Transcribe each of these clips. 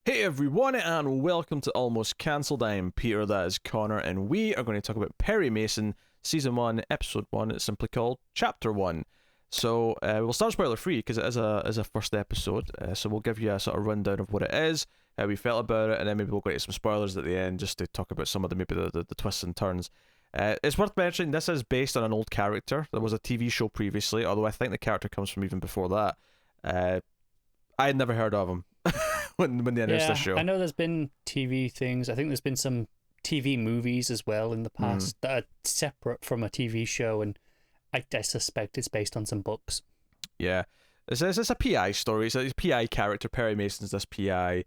Hey everyone, and welcome to Almost Cancelled. I am Peter, that is Connor, and we are going to talk about Perry Mason, Season 1, Episode 1. It's simply called Chapter 1. So, we'll start spoiler free because it is a first episode. So, we'll give you a sort of rundown of what it is, how we felt about it, and then maybe we'll go into some spoilers at the end just to talk about some of the twists and turns. It's worth mentioning this is based on an old character. There was a TV show previously, although I think the character comes from even before that. I had never heard of him when they announced the show. I know there's been TV things. I think there's been some TV movies as well in the past that are separate from a TV show, and I suspect it's based on some books. Yeah. It's a PI story. It's a PI character. Perry Mason's this PI,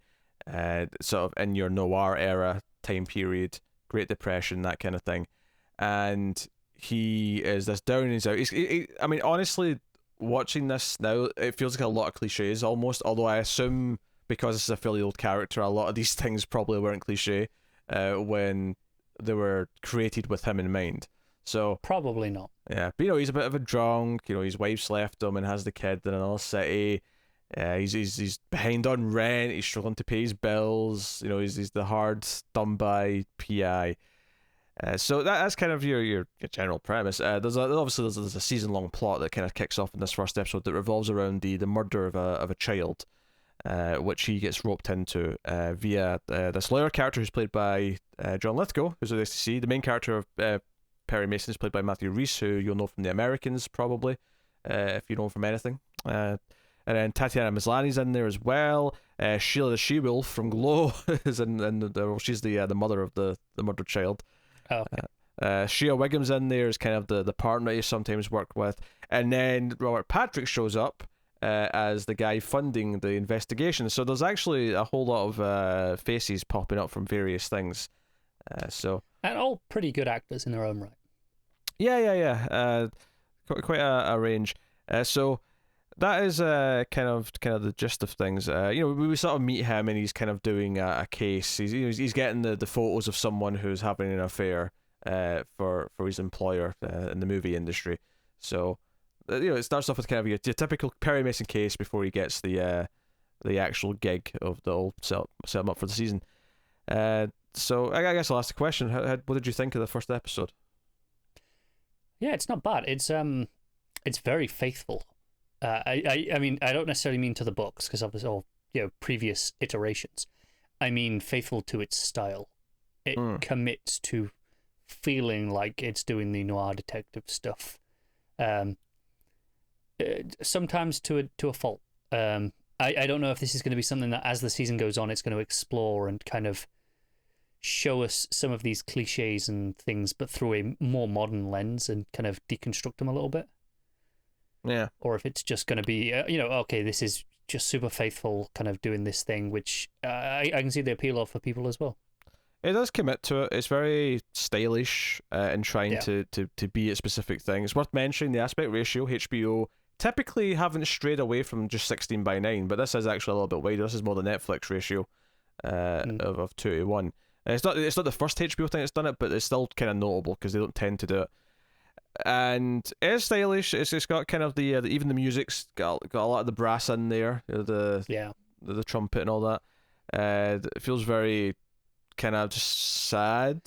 sort of in your Noir era time period, Great Depression, that kind of thing. And he is this down and he's out. I mean, honestly, watching this now, it feels like a lot of cliches almost, although I assume because this is a fairly old character, a lot of these things probably weren't cliche when they were created with him in mind. So probably not. Yeah, but he's a bit of a drunk. His wife's left him and has the kid in another city. He's behind on rent. He's struggling to pay his bills. He's the hard, done by PI. So that's kind of your general premise. There's a season long plot that kind of kicks off in this first episode that revolves around the murder of a child, which he gets roped into via this lawyer character who's played by John Lithgow, who's nice to see. The main character of Perry Mason is played by Matthew Rhys, who you'll know from The Americans probably, if you know him from anything. And then Tatiana Maslany's in there as well. Sheila the She-Wolf from Glow is in she's the mother of the murdered child. Oh, okay. Shea Wiggum's in there as kind of the partner you sometimes work with, and then Robert Patrick shows up as the guy funding the investigation. So there's actually a whole lot of faces popping up from various things. And all pretty good actors in their own right. Yeah. Quite a range. So that is kind of the gist of things. We sort of meet him, and he's kind of doing a case. He's getting the photos of someone who's having an affair for his employer in the movie industry. So it starts off with kind of your typical Perry Mason case before he gets the actual gig of the old set him up for the season. So I guess I'll ask the question: what did you think of the first episode? Yeah, it's not bad. It's very faithful. I mean, I don't necessarily mean to the books because of this all previous iterations. I mean, faithful to its style. It commits to feeling like it's doing the noir detective stuff. Sometimes to a fault. I don't know if this is going to be something that, as the season goes on, it's going to explore and kind of show us some of these cliches and things, but through a more modern lens and kind of deconstruct them a little bit. Yeah. Or if it's just going to be, okay, this is just super faithful, kind of doing this thing, which I can see the appeal of for people as well. It does commit to it. It's very stylish in trying to be a specific thing. It's worth mentioning the aspect ratio. HBO typically haven't strayed away from just 16:9, but this is actually a little bit wider. This is more the Netflix ratio of 2:1. It's not the first HBO thing that's done it, but it's still kind of notable because they don't tend to do it. And it's stylish. It's got kind of the even the music's got a lot of the brass in there, the trumpet and all that. It feels very kind of just sad.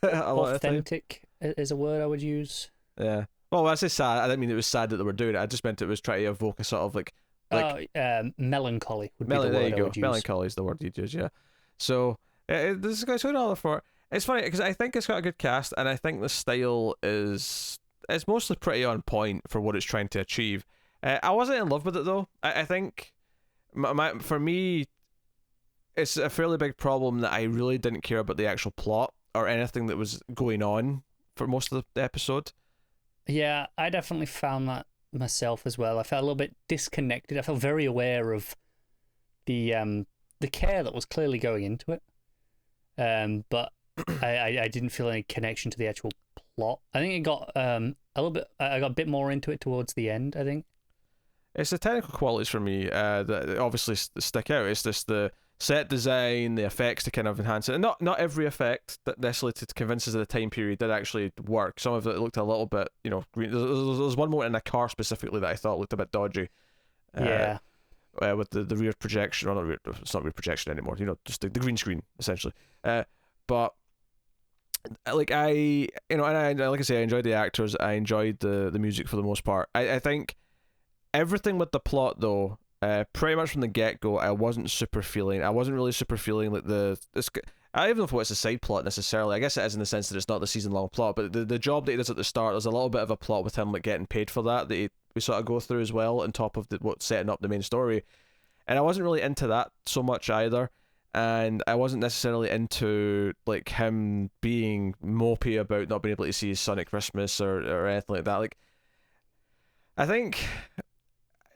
Authentic is a word I would use. Yeah. Well, when I say sad, I didn't mean it was sad that they were doing it. I just meant it was trying to evoke a sort of like melancholy would be the word there you I go. would use. Melancholy is the word you'd use. Yeah. So this is going to all for it. It's funny because I think it's got a good cast, and I think the style is mostly pretty on point for what it's trying to achieve. I wasn't in love with it though. I think for me, it's a fairly big problem that I really didn't care about the actual plot or anything that was going on for most of the episode. Yeah, I definitely found that myself as well. I felt a little bit disconnected. I felt very aware of the care that was clearly going into it, but I didn't feel any connection to the actual plot. I think it got a little bit. I got a bit more into it towards the end, I think. It's the technical qualities for me that obviously stick out. It's just the set design, the effects to kind of enhance it. And not every effect that necessarily to convince us of the time period did actually work. Some of it looked a little bit, green. There's one moment in a car specifically that I thought looked a bit dodgy. Yeah. with the rear projection, or not rear, it's not rear projection anymore. You know, just the green screen essentially. But like and I like I say, I enjoyed the actors. I enjoyed the music for the most part. I think everything with the plot though, pretty much from the get go, I wasn't really super feeling like this. I don't even know if it's a side plot necessarily. I guess it is in the sense that it's not the season long plot, but the job that he does at the start, there's a little bit of a plot with him like getting paid for that we sort of go through as well, on top of what's setting up the main story. And I wasn't really into that so much either. And I wasn't necessarily into like him being mopey about not being able to see his son at Christmas or anything like that. Like, I think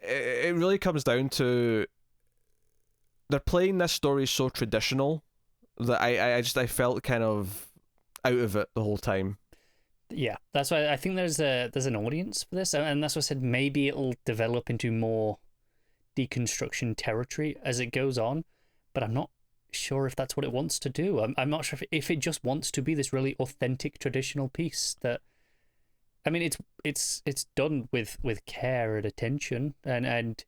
it really comes down to they're playing this story so traditional that I felt kind of out of it the whole time. Yeah, that's why I think there's an audience for this, and that's why I said maybe it'll develop into more deconstruction territory as it goes on, but I'm not sure if that's what it wants to do. I'm not sure if it just wants to be this really authentic traditional piece that, I mean, it's done with care and attention, and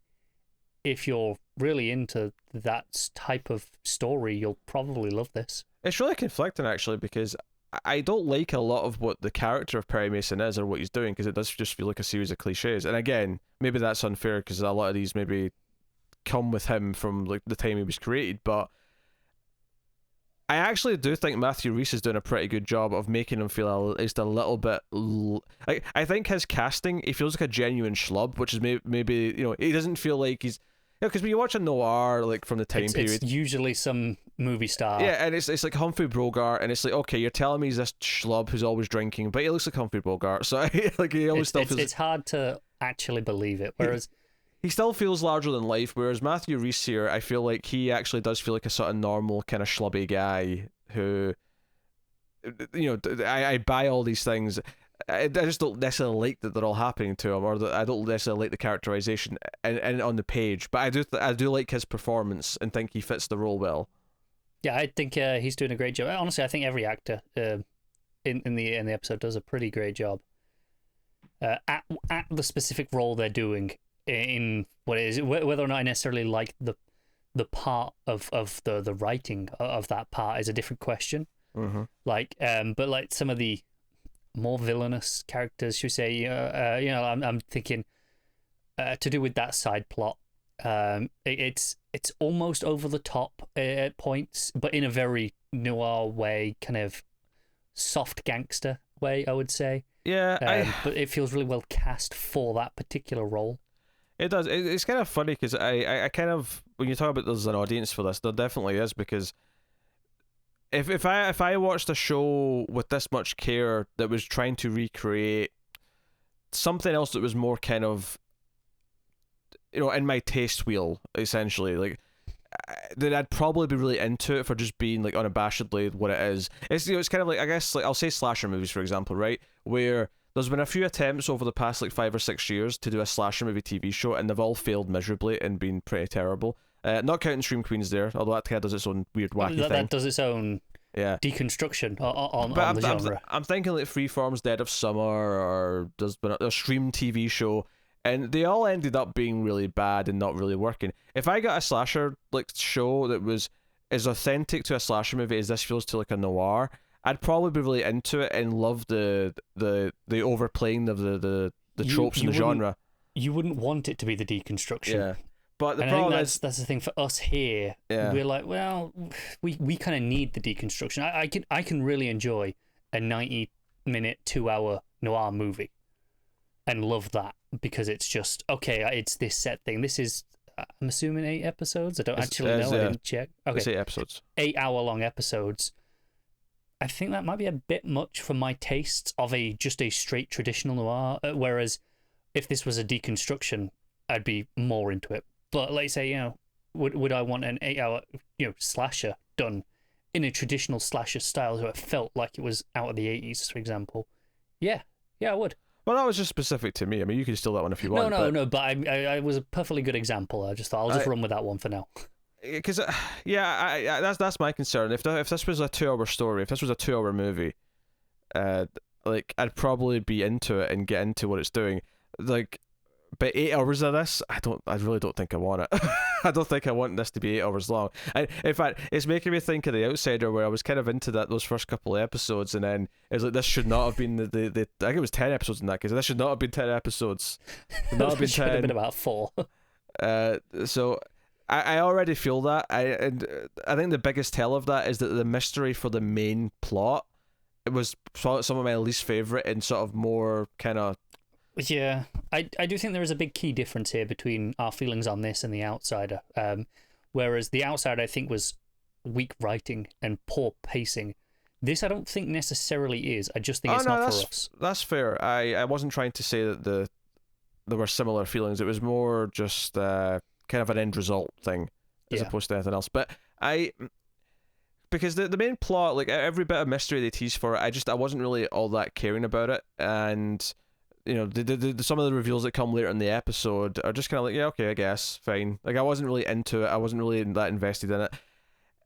if you're really into that type of story, you'll probably love this. It's really conflicting actually, because I don't like a lot of what the character of Perry Mason is or what he's doing, because it does just feel like a series of cliches. And again, maybe that's unfair because a lot of these maybe come with him from like the time he was created, but I actually do think Matthew Rhys is doing a pretty good job of making him feel at least a little bit. I think his casting, he feels like a genuine schlub, which is maybe you know, he doesn't feel like he's. Yeah, because when you watch a noir like from the time period, it's usually some movie star. Yeah, and it's like Humphrey Bogart, and it's like, okay, you're telling me he's this schlub who's always drinking, but he looks like Humphrey Bogart, so like he always still feels. It's hard to actually believe it, whereas he still feels larger than life. Whereas Matthew Rhys here, I feel like he actually does feel like a sort of normal kind of schlubby guy who, you know, I buy all these things. I just don't necessarily like that they're all happening to him, or that I don't necessarily like the characterization and on the page. But I do like his performance and think he fits the role well. Yeah, I think he's doing a great job. Honestly, I think every actor in the episode does a pretty great job at the specific role they're doing in what it is. Whether or not I necessarily like the part of the writing of that part is a different question. Mm-hmm. Like, but like some of the more villainous characters, should we say, you know, I'm thinking to do with that side plot. It's almost over the top at points, but in a very noir way, kind of soft gangster way, I would say. Yeah, but it feels really well cast for that particular role. It does. It's kind of funny because I kind of, when you talk about there's an audience for this, there definitely is, because if I watched a show with this much care that was trying to recreate something else that was more kind of, you know, in my taste wheel, essentially, like, then I'd probably be really into it for just being like unabashedly what it is. It's, you know, it's kind of like, I guess, like, I'll say slasher movies, for example, right, where there's been a few attempts over the past like 5 or 6 years to do a slasher movie TV show, and they've all failed miserably and been pretty terrible. Not counting Scream Queens there, although that kind of does its own weird wacky thing. That does its own deconstruction on the genre. I'm thinking like Freeform's Dead of Summer, or there's been a Scream TV show, and they all ended up being really bad and not really working. If I got a slasher like show that was as authentic to a slasher movie as this feels to like a noir, I'd probably be really into it and love the overplaying of the tropes in the genre. You wouldn't want it to be the deconstruction. Yeah. But the and problem I think is that's the thing for us here. Yeah. We're like, well, we kind of need the deconstruction. I can really enjoy a 90-minute, 2-hour noir movie and love that, because it's just, okay, it's this set thing. This is, I'm assuming 8 episodes. I don't actually know. I didn't check. Okay, it's 8 episodes. 8-hour-long episodes. I think that might be a bit much for my tastes of just a straight traditional noir. Whereas if this was a deconstruction, I'd be more into it. But let's say, you know, would I want an 8-hour, you know, slasher done in a traditional slasher style, so it felt like it was out of the 80s, for example? Yeah, I would. Well, that was just specific to me. I mean, you can steal that one if you want. No, but I was a perfectly good example. I just thought I'll just run with that one for now. Because that's my concern. If this was a 2-hour story, if this was a 2-hour movie, like, I'd probably be into it and get into what it's doing. Like, But 8 hours of this, I really don't think I want it. I don't think I want this to be 8 hours long. And in fact, it's making me think of The Outsider, where I was kind of into those first couple of episodes, and then it was like, this should not have been the I think it was 10 episodes in that case. This should not have been 10 episodes. Should not have been 10. Should have been about 4. So I already feel that. I think the biggest tell of that is that the mystery for the main plot, it was some of my least favorite and sort of more kind of. Yeah, I do think there is a big key difference here between our feelings on this and The Outsider. Whereas The Outsider, I think, was weak writing and poor pacing. This, I don't think necessarily is. I just think it's not for us. That's fair. I wasn't trying to say that there were similar feelings. It was more just kind of an end result thing as opposed to anything else. But because the main plot, like every bit of mystery they tease for it, I wasn't really all that caring about it. And you know, some of the reveals that come later in the episode are just kind of like, yeah, okay, I guess, fine. Like, I wasn't really into it. I wasn't really that invested in it.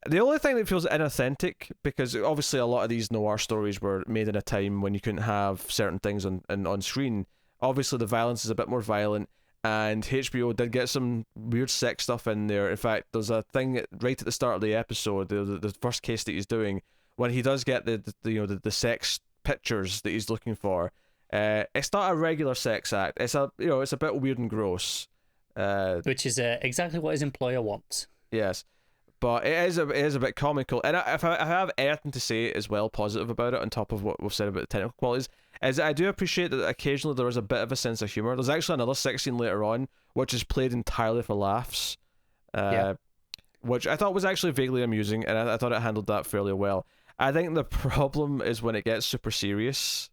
The only thing that feels inauthentic, because obviously a lot of these noir stories were made in a time when you couldn't have certain things on screen. Obviously, the violence is a bit more violent, and HBO did get some weird sex stuff in there. In fact, there's a thing right at the start of the episode, the first case that he's doing, when he does get the sex pictures that he's looking for. It's not a regular sex act. It's a bit weird and gross. Which is exactly what his employer wants. Yes, but it is a bit comical. And if I have anything to say as well positive about it, on top of what we've said about the technical qualities, is that I do appreciate that occasionally there is a bit of a sense of humor. There's actually another sex scene later on which is played entirely for laughs, which I thought was actually vaguely amusing, and I thought it handled that fairly well. I think the problem is when it gets super serious.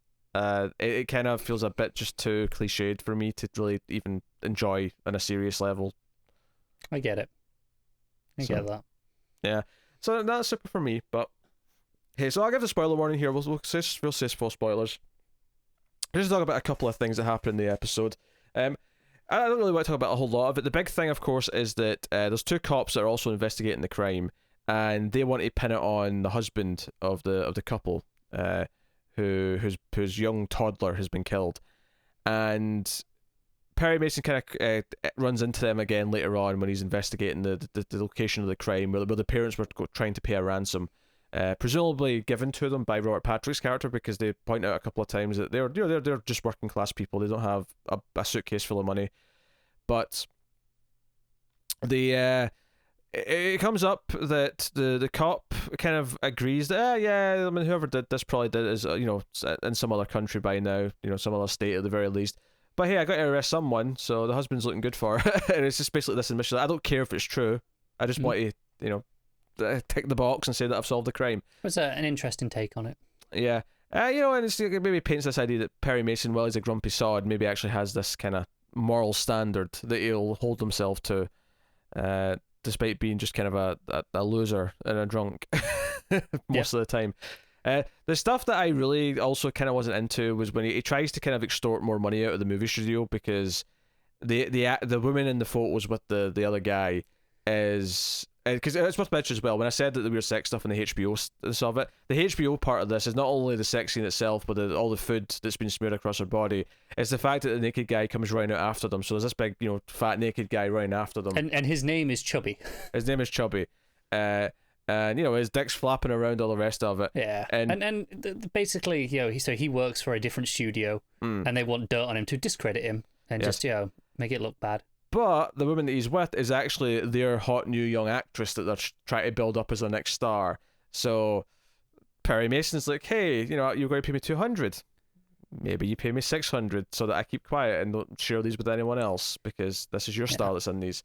It kind of feels a bit just too cliched for me to really even enjoy on a serious level. I get it. I get that. Yeah. So that's super for me, but hey, so I'll give the spoiler warning here. We'll say full spoilers. Just talk about a couple of things that happen in the episode. I don't really want to talk about a whole lot of it. The big thing, of course, is that there's 2 cops that are also investigating the crime, and they want to pin it on the husband of the couple, whose young toddler has been killed, and Perry Mason kind of runs into them again later on when he's investigating the location of the crime, where the parents were trying to pay a ransom, presumably given to them by Robert Patrick's character, because they point out a couple of times that they're just working class people. They don't have a suitcase full of money, but it comes up that the cop kind of agrees that I mean, whoever did this probably did it as in some other country by now, some other state at the very least. But hey, I got to arrest someone, so the husband's looking good for it. And it's just basically this admission. I don't care if it's true. I just want to tick the box and say that I've solved the crime. It was an interesting take on it. Yeah. And it maybe paints this idea that Perry Mason, while he's a grumpy sod, maybe actually has this kind of moral standard that he'll hold himself to, despite being just kind of a loser and a drunk most of the time. The stuff that I really also kind of wasn't into was when he tries to kind of extort more money out of the movie studio, because the woman in the photos with the other guy is... Because it's worth mentioning as well, when I said that the weird sex stuff in the HBO stuff of it, the HBO part of this is not only the sex scene itself, but all the food that's been smeared across her body. It's the fact that the naked guy comes running out after them. So there's this big, fat naked guy running after them. And his name is Chubby. His name is Chubby. And, his dick's flapping around, all the rest of it. Yeah. And basically, he works for a different studio, and they want dirt on him to discredit him and just, make it look bad. But the woman that he's with is actually their hot new young actress that they're trying to build up as their next star. So Perry Mason's like, hey, you're going to pay me $200. Maybe you pay me $600 so that I keep quiet and don't share these with anyone else, because this is your star that's in these.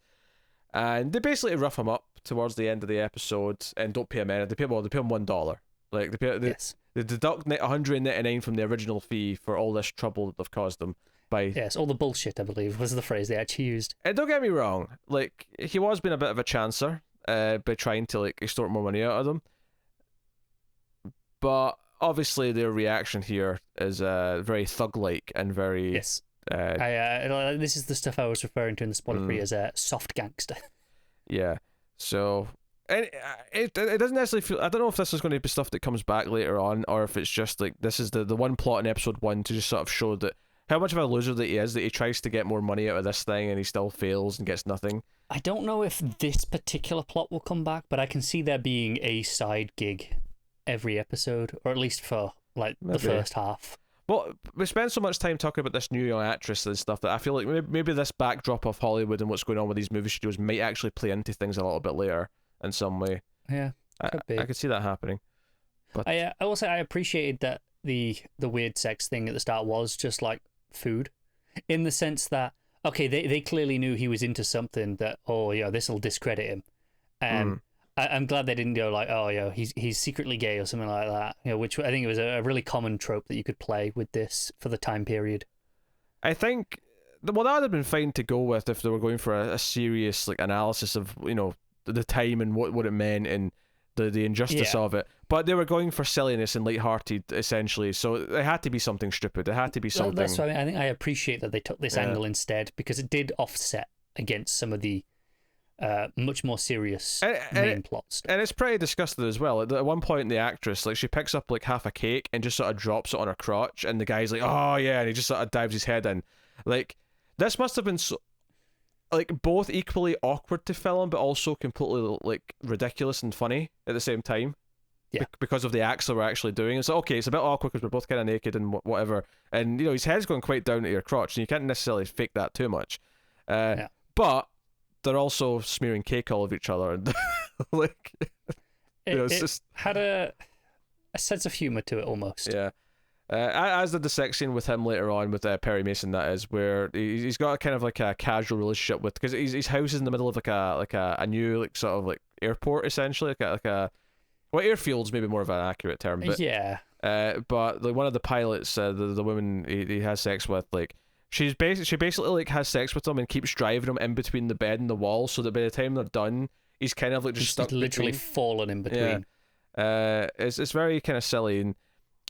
And they basically rough him up towards the end of the episode and don't pay him anything. They pay him $1. Like they deduct $199 from the original fee for all this trouble that they've caused them. Yes, all the bullshit, I believe, was the phrase they actually used. And don't get me wrong, like, he was being a bit of a chancer by trying to, like, extort more money out of them. But obviously their reaction here is very thug-like and very... Yes. This is the stuff I was referring to in the spoiler free as a soft gangster. Yeah. So... And it doesn't necessarily feel... I don't know if this is going to be stuff that comes back later on, or if it's just, like, this is the one plot in episode 1 to just sort of show that how much of a loser that he is, that he tries to get more money out of this thing and he still fails and gets nothing. I don't know if this particular plot will come back, but I can see there being a side gig every episode, or at least for like Maybe. the first half. Well, we spend so much time talking about this new young actress and stuff that I feel like maybe this backdrop of Hollywood and what's going on with these movie studios might actually play into things a little bit later in some way. Yeah, could be. I could see that happening. But I will say I appreciated that the weird sex thing at the start was just like food, in the sense that okay, they clearly knew he was into something that this will discredit him. I'm glad they didn't go like, he's secretly gay or something like that. Which I think it was a really common trope that you could play with this for the time period. I think, well, that would have been fine to go with if they were going for a serious like analysis of the time and what it meant and the injustice of it. But they were going for silliness and lighthearted essentially, so it had to be something stupid. It had to be something. That's why I think I appreciate that they took this angle instead, because it did offset against some of the much more serious main plots. And it's pretty disgusting as well. At one point, the actress, like, she picks up like half a cake and just sort of drops it on her crotch, and the guy's like, "Oh yeah," and he just sort of dives his head in. Like, this must have been both equally awkward to film, but also completely like ridiculous and funny at the same time. Yeah. Because of the acts that we're actually doing. It's okay, it's a bit awkward because we're both kind of naked and whatever, and his head's going quite down at your crotch, and you can't necessarily fake that too much. But they're also smearing cake all over each other, and like it just had a sense of humor to it almost. Yeah. As did the sex scene with him later on with Perry Mason, that is, where he's got a kind of like a casual relationship with, because his house is in the middle of like a new like sort of like airport essentially, like a well, airfield's maybe more of an accurate term, but yeah. But like one of the pilots, the woman he has sex with, like she basically like has sex with him and keeps driving him in between the bed and the wall, so that by the time they're done, he's kind of like just stuck literally between. fallen in between. Yeah. It's very kind of silly, and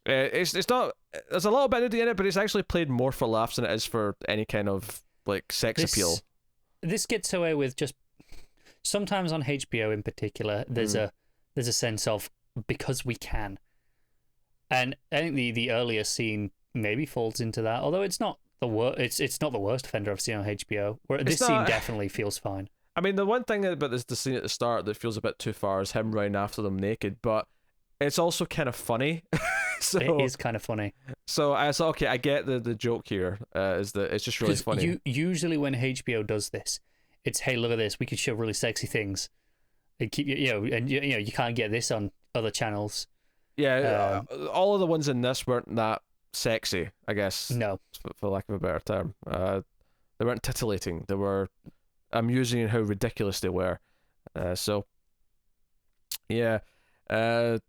it's not. There's a little bit of nudity in it, but it's actually played more for laughs than it is for any kind of like sex appeal. This gets away with just sometimes on HBO in particular. There's a sense of because we can, and I think the earlier scene maybe falls into that. Although it's not the worst. It's not the worst offender I've seen on HBO. Where this scene definitely feels fine. the one thing about the scene at the start that feels a bit too far is him running after them naked, but it's also kind of funny. So, it is kind of funny. So I thought, okay, I get the joke here, is that it's just really funny. Usually when HBO does this, it's, hey, look at this, we could show really sexy things. And keep you can't get this on other channels. Yeah, all of the ones in this weren't that sexy, I guess. No, for lack of a better term. They weren't titillating. They were amusing in how ridiculous they were. So yeah. So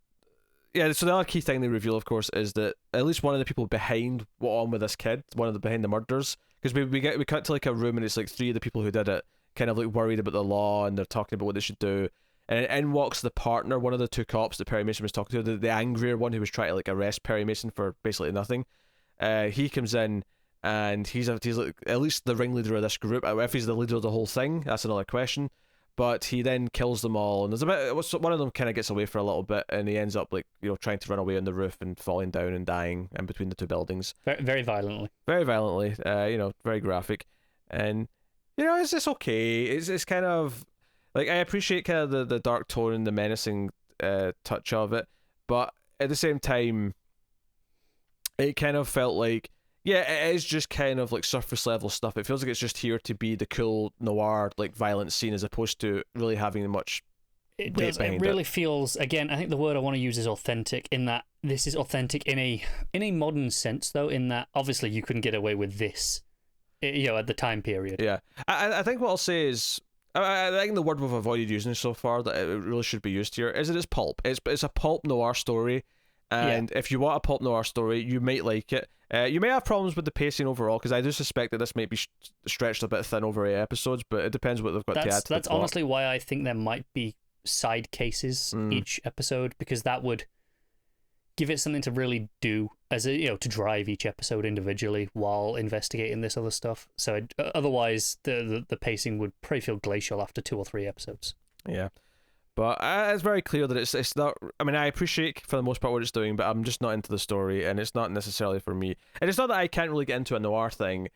the other key thing they reveal, of course, is that at least one of the people behind what on with this kid, behind the murders, because we cut to like a room and it's like three of the people who did it kind of like worried about the law and they're talking about what they should do, and in walks the partner, one of the two cops that Perry Mason was talking to, the angrier one who was trying to like arrest Perry Mason for basically nothing. He comes in and he's like at least the ringleader of this group. If he's the leader of the whole thing, that's another question. But he then kills them all, and there's a bit. One of them kind of gets away for a little bit, and he ends up like trying to run away on the roof and falling down and dying in between the two buildings. Very, very violently. Very violently. Very graphic, and it's okay. It's kind of like, I appreciate kind of the dark tone and the menacing touch of it, but at the same time, it kind of felt like, yeah, it is just kind of like surface level stuff. It feels like it's just here to be the cool noir like violent scene, as opposed to really having much weight behind it. It really feels, again, I think the word I want to use is authentic, in that this is authentic in a modern sense, though, in that obviously you couldn't get away with this at the time period. Yeah. I think what I'll say is, I think the word we've avoided using so far that it really should be used here is, it is pulp. It's a pulp noir story, and if you want a pulp noir story, you might like it. You may have problems with the pacing overall, because I do suspect that this might be stretched a bit thin over 8 episodes, but it depends what they've got to add to the plot. That's honestly why I think there might be side cases each episode, because that would give it something to really do, as to drive each episode individually while investigating this other stuff. So otherwise, the pacing would probably feel glacial after 2 or 3 episodes. Yeah. But it's very clear that it's not. I mean, I appreciate for the most part what it's doing, but I'm just not into the story, and it's not necessarily for me. And it's not that I can't really get into a noir thing.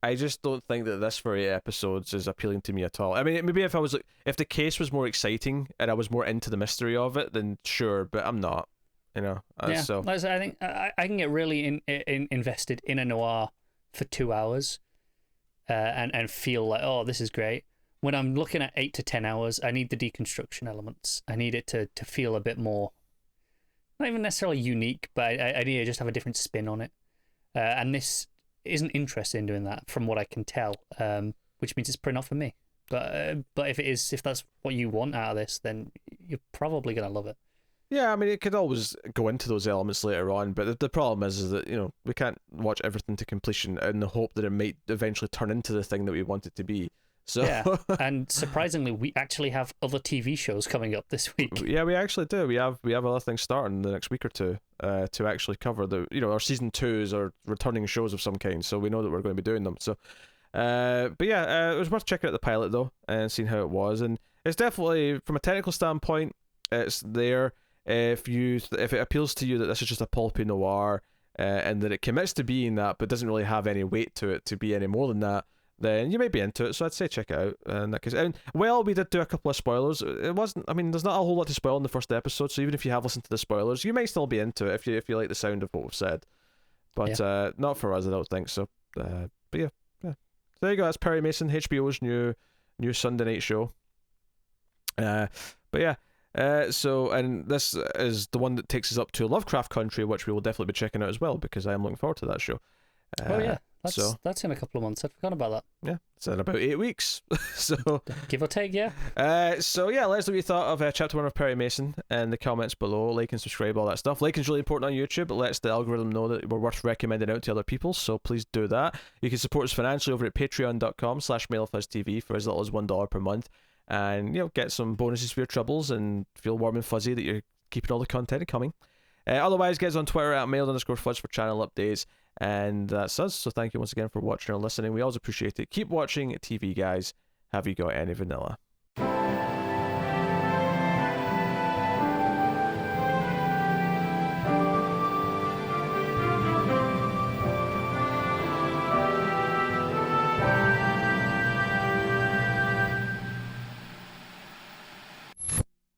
I just don't think that this for 8 episodes is appealing to me at all. I mean, maybe if I was like, if the case was more exciting and I was more into the mystery of it, then sure. But I'm not. You know. Yeah. So Like I said, I think I can get really invested in a noir for 2 hours, and feel like, oh, this is great. When I'm looking at 8 to 10 hours, I need the deconstruction elements. I need it to feel a bit more, not even necessarily unique, but I need to just have a different spin on it. And this isn't interested in doing that, from what I can tell, which means it's probably not for me. But if that's what you want out of this, then you're probably gonna love it. yeah, I mean, it could always go into those elements later on, but the problem is that we can't watch everything to completion in the hope that it might eventually turn into the thing that we want it to be. So yeah, and surprisingly, we actually have other TV shows coming up this week. Yeah, we actually do. We have other things starting the next week or two to actually cover our season 2s or returning shows of some kind. So we know that we're going to be doing them. So, but yeah, it was worth checking out the pilot though and seeing how it was. And it's definitely, from a technical standpoint, it's there. If it appeals to you that this is just a pulpy noir and that it commits to being that, but doesn't really have any weight to it to be any more than that, then you may be into it. So I'd say check it out. In that case, and well, we did do a couple of spoilers. It wasn't. I mean, there's not a whole lot to spoil in the first episode. So even if you have listened to the spoilers, you may still be into it if you like the sound of what we've said. But not for us, I don't think so. But yeah. So there you go. That's Perry Mason, HBO's new Sunday night show. But yeah. So, and this is the one that takes us up to Lovecraft Country, which we will definitely be checking out as well, because I am looking forward to that show. Oh yeah, that's in a couple of months. I forgot about that. Yeah, it's in about 8 weeks. So give or take, yeah. So yeah, let us know what you thought of chapter 1 of Perry Mason in the comments below. Like and subscribe, all that stuff. Like is really important on YouTube. It lets the algorithm know that we're worth recommending out to other people. So please do that. You can support us financially over at patreon.com/MailFuzzTV for as little as $1 per month, and get some bonuses for your troubles and feel warm and fuzzy that you're keeping all the content coming. Otherwise, get us on Twitter at mail_fuzz for channel updates. And that's us. So thank you once again for watching or listening. We always appreciate it. Keep watching TV, guys. Have you got any vanilla?